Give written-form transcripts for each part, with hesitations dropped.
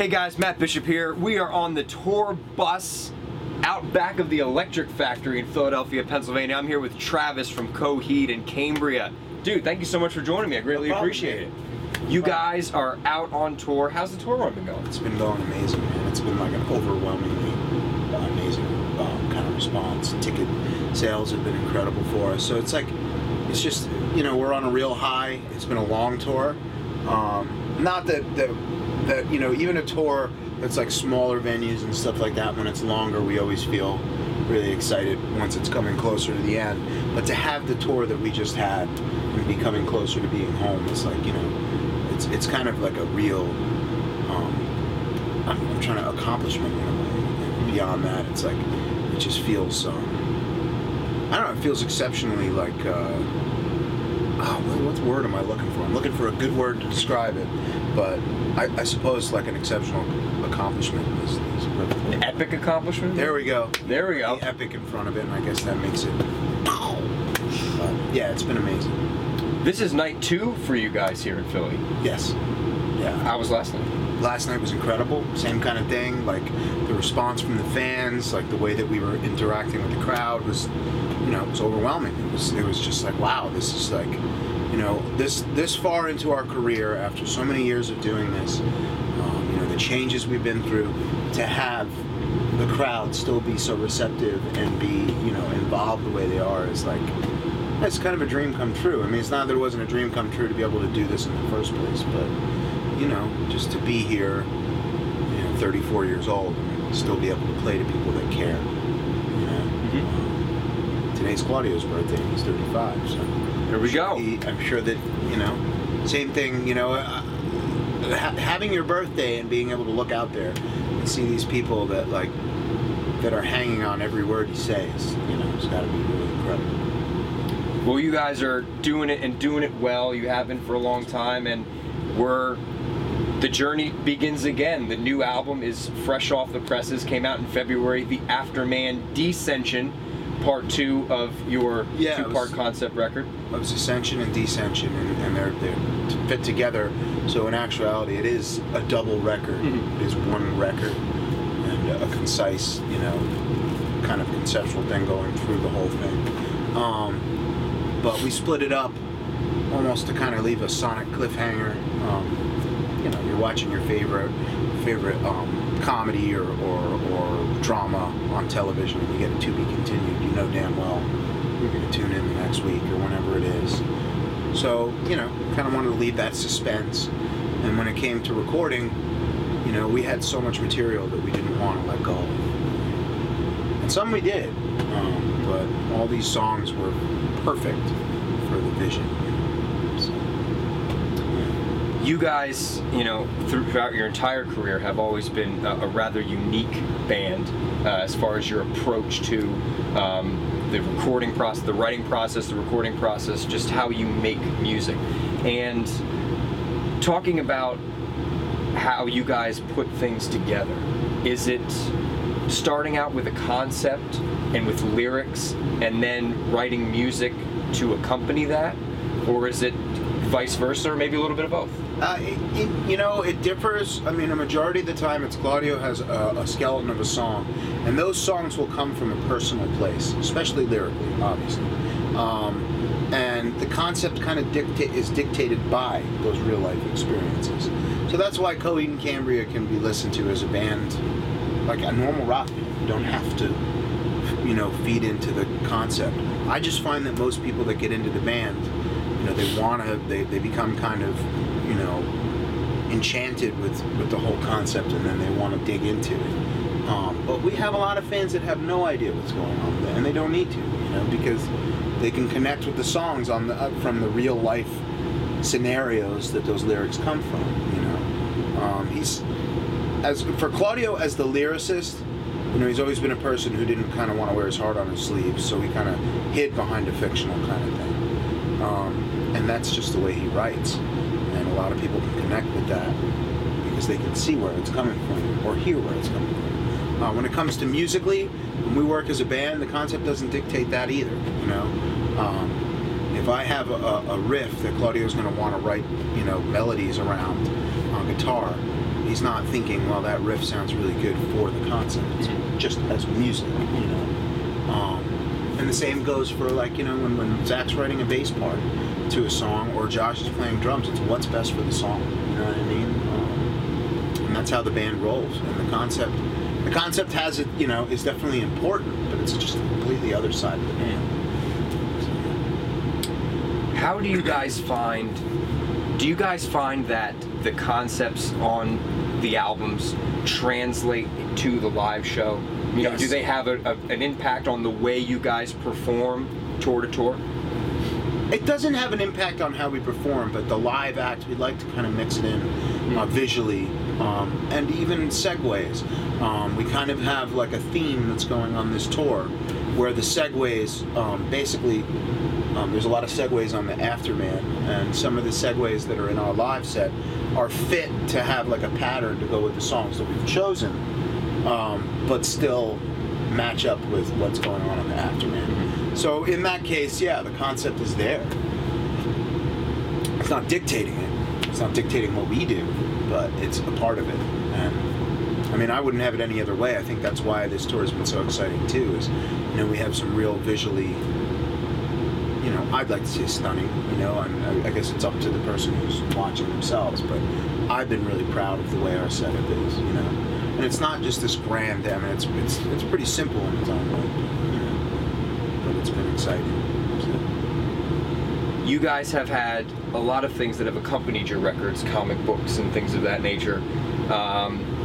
Hey guys, Matt Bishop here. We are on the tour bus out back of the Electric Factory in Philadelphia, Pennsylvania. I'm here with Travis from Coheed and Cambria. Dude, thank you so much for joining me. I greatly appreciate it. You guys are out on tour. How's the tour run been going? It's been going amazing, man. It's been like an overwhelmingly amazing kind of response. Ticket sales have been incredible for us. So it's like, it's just, you know, we're on a real high. It's been a long tour. Not that you know, even a tour that's like smaller venues and stuff like that, when it's longer, we always feel really excited once it's coming closer to the end. But to have the tour that we just had and be coming closer to being home, it's like, you know, it's kind of like a real, I'm trying to accomplishment in a way. And beyond that, it's like, it just feels, I don't know, it feels exceptionally like, what word am I looking for? I'm looking for a good word to describe it, but I suppose like an exceptional accomplishment is perfect. An epic accomplishment? There we go. There we go. The epic in front of it, and I guess that makes it. But yeah, it's been amazing. This is night 2 for you guys here in Philly. Yes. Yeah. How was last night? Last night was incredible. Same kind of thing. Like the response from the fans, like the way that we were interacting with the crowd was, you know, it was overwhelming. It was just like, wow, this is like, you know, this far into our career, after so many years of doing this, you know, the changes we've been through, to have the crowd still be so receptive and be, you know, involved the way they are is like, it's kind of a dream come true. I mean, it's not that it wasn't a dream come true to be able to do this in the first place, but, you know, just to be here, you know, 34 years old, and still be able to play to people that care, you know. Mm-hmm. Today's Claudio's birthday, he's 35, so. There we go. I'm sure that, you know, same thing, you know, having your birthday and being able to look out there and see these people that, like, that are hanging on every word he says, you know, it's got to be really incredible. Well, you guys are doing it and doing it well. You have been for a long time, and the journey begins again. The new album is fresh off the presses, came out in February. The Afterman Descension, part 2 of your 2-part concept record. It was Ascension and Descension, and they're fit together. So in actuality, it is a double record. Mm-hmm. It is one record and a concise, you know, kind of conceptual thing going through the whole thing. But we split it up almost to kind of leave a sonic cliffhanger. You know, you're watching your favorite comedy or drama on television, and you get a to be continued. You know damn well you're going to tune in the next week or whenever it is. So, you know, kind of wanted to leave that suspense. And when it came to recording, you know, we had so much material that we didn't want to let go. And some we did, but all these songs were perfect for the vision. So, yeah. You guys, you know, throughout your entire career have always been a rather unique band as far as your approach to the recording process, the writing process, the recording process, just how you make music. And talking about how you guys put things together, is it starting out with a concept and with lyrics and then writing music to accompany that? Or is it vice versa, or maybe a little bit of both? You know, it differs. I mean, a majority of the time, it's Claudio has a skeleton of a song, and those songs will come from a personal place, especially lyrically, obviously. And the concept kind of is dictated by those real-life experiences. So that's why Coheed and Cambria can be listened to as a band, like a normal rock band. You don't have to, you know, feed into the concept. I just find that most people that get into the band, you know, they become kind of, you know, enchanted with the whole concept, and then they want to dig into it. But we have a lot of fans that have no idea what's going on, and they don't need to, you know, because they can connect with the songs from the real life scenarios that those lyrics come from, you know. For Claudio as the lyricist, you know, he's always been a person who didn't kind of want to wear his heart on his sleeve, so he kind of hid behind a fictional kind of thing. And that's just the way he writes. And a lot of people can connect with that because they can see where it's coming from or hear where it's coming from. When it comes to musically, when we work as a band, the concept doesn't dictate that either, you know. If I have a riff that Claudio's going to want to write, you know, melodies around on guitar, he's not thinking, well, that riff sounds really good for the concept. It's just as music, you know. And the same goes for, like, you know, when Zach's writing a bass part to a song, or Josh is playing drums, it's what's best for the song, you know what I mean? And that's how the band rolls. And the concept has it, you know, is definitely important, but it's just a completely other side of the band. How do you guys find that the concepts on the albums translate to the live show? You know, Yes. do they have an impact on the way you guys perform tour to tour? It doesn't have an impact on how we perform, but the live act, we'd like to kind of mix it in visually, and even segues. We kind of have like a theme that's going on this tour, where the segues, basically, there's a lot of segues on the Afterman, and some of the segues that are in our live set are fit to have like a pattern to go with the songs that we've chosen, but still match up with what's going on the Afterman. So in that case, yeah, the concept is there. It's not dictating it. It's not dictating what we do, but it's a part of it. And I mean, I wouldn't have it any other way. I think that's why this tour has been so exciting too. Is, you know, we have some real visually, you know, I'd like to say stunning. You know, and I guess it's up to the person who's watching themselves. But I've been really proud of the way our setup is. You know, and it's not just this grand. I mean, it's pretty simple in its own way. But it's been exciting. So. You guys have had a lot of things that have accompanied your records, comic books and things of that nature.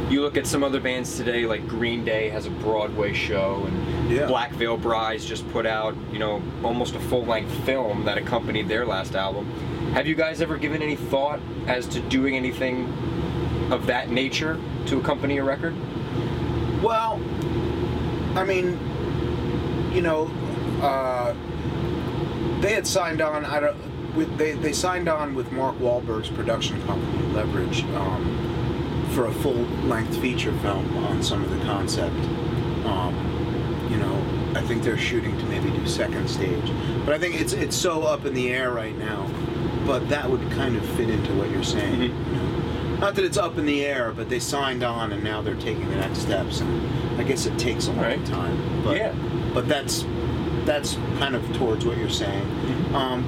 You look at some other bands today, like Green Day has a Broadway show, and Black Veil Brides just put out, you know, almost a full-length film that accompanied their last album. Have you guys ever given any thought as to doing anything of that nature to accompany a record? Well, I mean, you know, they had signed on. They signed on with Mark Wahlberg's production company, Leverage, for a full-length feature film on some of the concept. You know, I think they're shooting to maybe do second stage, but I think it's so up in the air right now. But that would kind of fit into what you're saying. You know? Not that it's up in the air, but they signed on and now they're taking the next steps. And I guess it takes a long time. But but that's kind of towards what you're saying.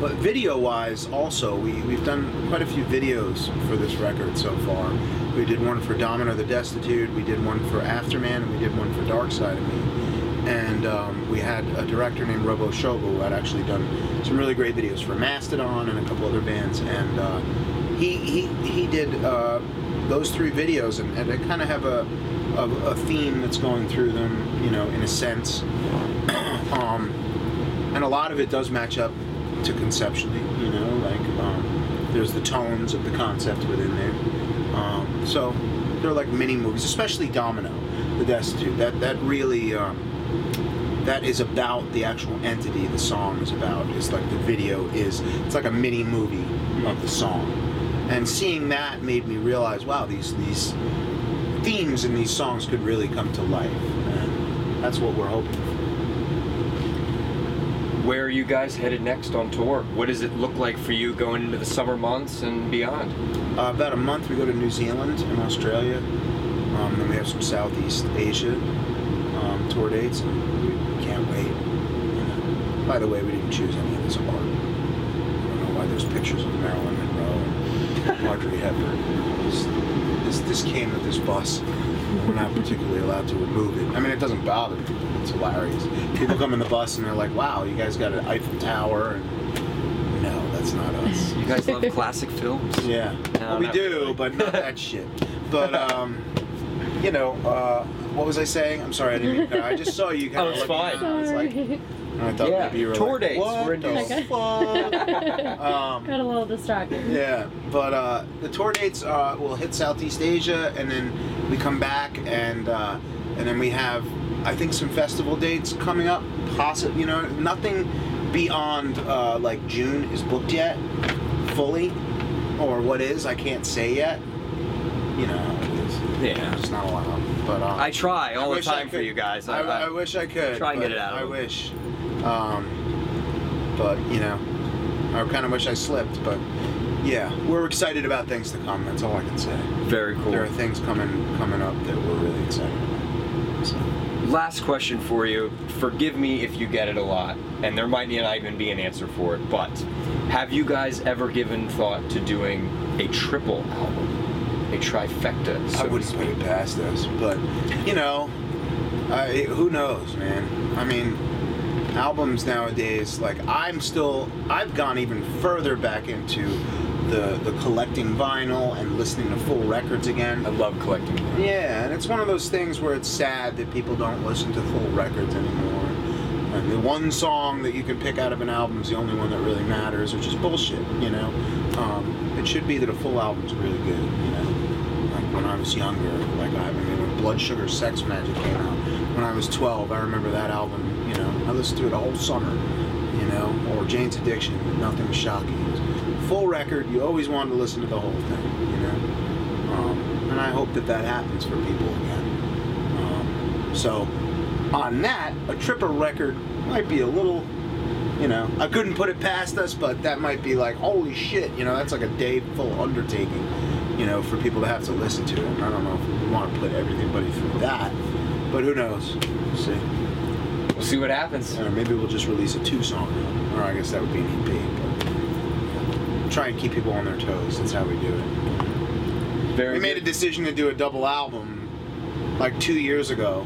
But video-wise, also, we've done quite a few videos for this record so far. We did one for Domino the Destitute, we did one for Afterman, and we did one for Dark Side of Me. And we had a director named Robo Shogo who had actually done some really great videos for Mastodon and a couple other bands. And he did those 3 videos, and they kind of have a theme that's going through them, you know, in a sense. And a lot of it does match up to conceptually, you know, like there's the tones of the concept within there. So they're like mini movies, especially Domino the Destitute. That really that is about the actual entity the song is about. It's like the video is, it's like a mini movie of the song. And seeing that made me realize, wow, these themes in these songs could really come to life. And that's what we're hoping for. Where are you guys headed next on tour? What does it look like for you going into the summer months and beyond? About a month we go to New Zealand and Australia. Then we have some Southeast Asia tour dates, and we can't wait. You know. By the way, we didn't choose any of this art. I don't know why there's pictures of Marilyn Monroe and Audrey Hepburn. This came with this bus. We're not particularly allowed to remove it. I mean, it doesn't bother me. It's hilarious. People come in the bus and they're like, wow, you guys got an Eiffel Tower. And no, that's not us. You guys love classic films? Yeah. No, well, we do, really. but not that shit. But, you know, what was I saying? I'm sorry, I didn't mean, I just saw you kind of it's looking fine. around. I was like, and I thought maybe you were tour like, dates. what We're in the fuck? Got a little distracted. Yeah, but the tour dates will hit Southeast Asia, and then we come back, and then we have, I think, some festival dates coming up. Possibly, you know, nothing beyond like June is booked yet, fully, or what is, I can't say yet. You know how it is. Yeah. It's not a lot. But I try all the wish I time for could. you guys. I wish I could. Try and but get it out of I them. wish. But, you know, I kind of wish I slipped, but yeah, we're excited about things to come. That's all I can say. Very cool. There are things coming up that we're really excited about. So. Last question for you. Forgive me if you get it a lot, and there might not even be an answer for it, but have you guys ever given thought to doing a triple album? A trifecta, so I wouldn't put it past us, but, you know, who knows, man? I mean, albums nowadays, like, I've gone even further back into the collecting vinyl and listening to full records again. I love collecting vinyl. Yeah, and it's one of those things where it's sad that people don't listen to full records anymore. And the one song that you can pick out of an album is the only one that really matters, which is bullshit, you know? It should be that a full album's really good, you know? Like when I was younger, like I mean, when Blood Sugar Sex Magic came out, when I was 12, I remember that album, you know, I listened to it a whole summer, you know? Or Jane's Addiction, Nothing Was Shocking. Full record, you always wanted to listen to the whole thing, you know? And I hope that happens for people again. So, on that, a triple record might be a little, you know, I couldn't put it past us, but that might be like, holy shit, you know, that's like a day full undertaking, you know, for people to have to listen to it. And I don't know if we want to put everybody through that, but who knows? We'll see. We'll see what happens. Or maybe we'll just release a 2-song album, or I guess that would be an EP, but try and keep people on their toes. That's how we do it. We made a decision to do a double album like 2 years ago,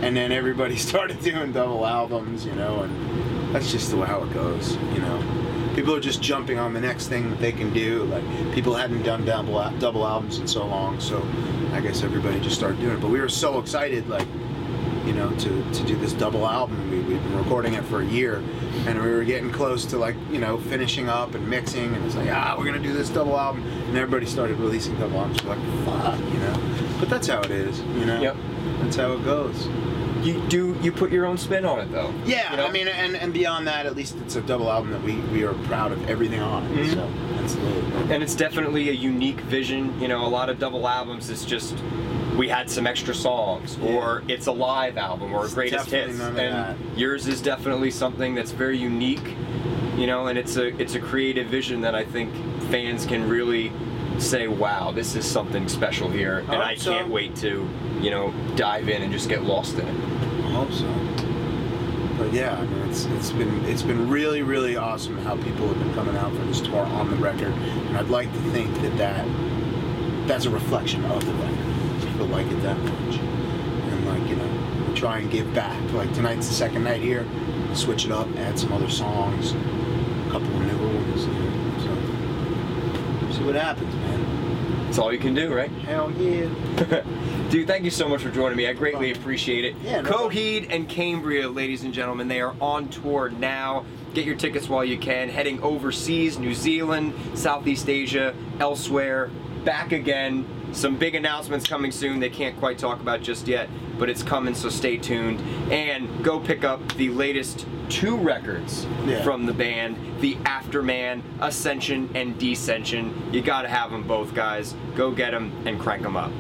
and then everybody started doing double albums, you know, and that's just how it goes, you know. People are just jumping on the next thing that they can do. Like, people hadn't done double albums in so long, so I guess everybody just started doing it. But we were so excited, like, you know, to do this double album. We've been recording it for a year, and we were getting close to, like, you know, finishing up and mixing, and it's like, we're gonna do this double album, and everybody started releasing double albums. We're like, fuck, you know. But that's how it is, you know. Yep. That's how it goes. You put your own spin on it, though. Yeah, you know? I mean, and beyond that, at least it's a double album that we are proud of everything on it. Mm-hmm. So that's the. And it's definitely a unique vision. You know, a lot of double albums is just we had some extra songs, or it's a live album, or a greatest hits. And yours is definitely something that's very unique. You know, and it's a creative vision that I think fans can really say, wow, this is something special here, and I can't wait to, you know, dive in and just get lost in it. I hope so. But yeah, I mean, it's been really, really awesome how people have been coming out for this tour on the record, and I'd like to think that's a reflection of the record. People like it that much, and like, you know, we try and give back. Like tonight's the second night here, switch it up, add some other songs, a couple of newer ones. You know, so see what happens, man. That's all you can do, right? Hell yeah. Dude, thank you so much for joining me. I greatly appreciate it. Yeah, no Coheed and Cambria, ladies and gentlemen, they are on tour now. Get your tickets while you can. Heading overseas, New Zealand, Southeast Asia, elsewhere, back again. Some big announcements coming soon they can't quite talk about just yet, but it's coming, so stay tuned. And go pick up the latest 2 records from the band, the Afterman, Ascension and Descension. You gotta have them both, guys. Go get them and crank them up.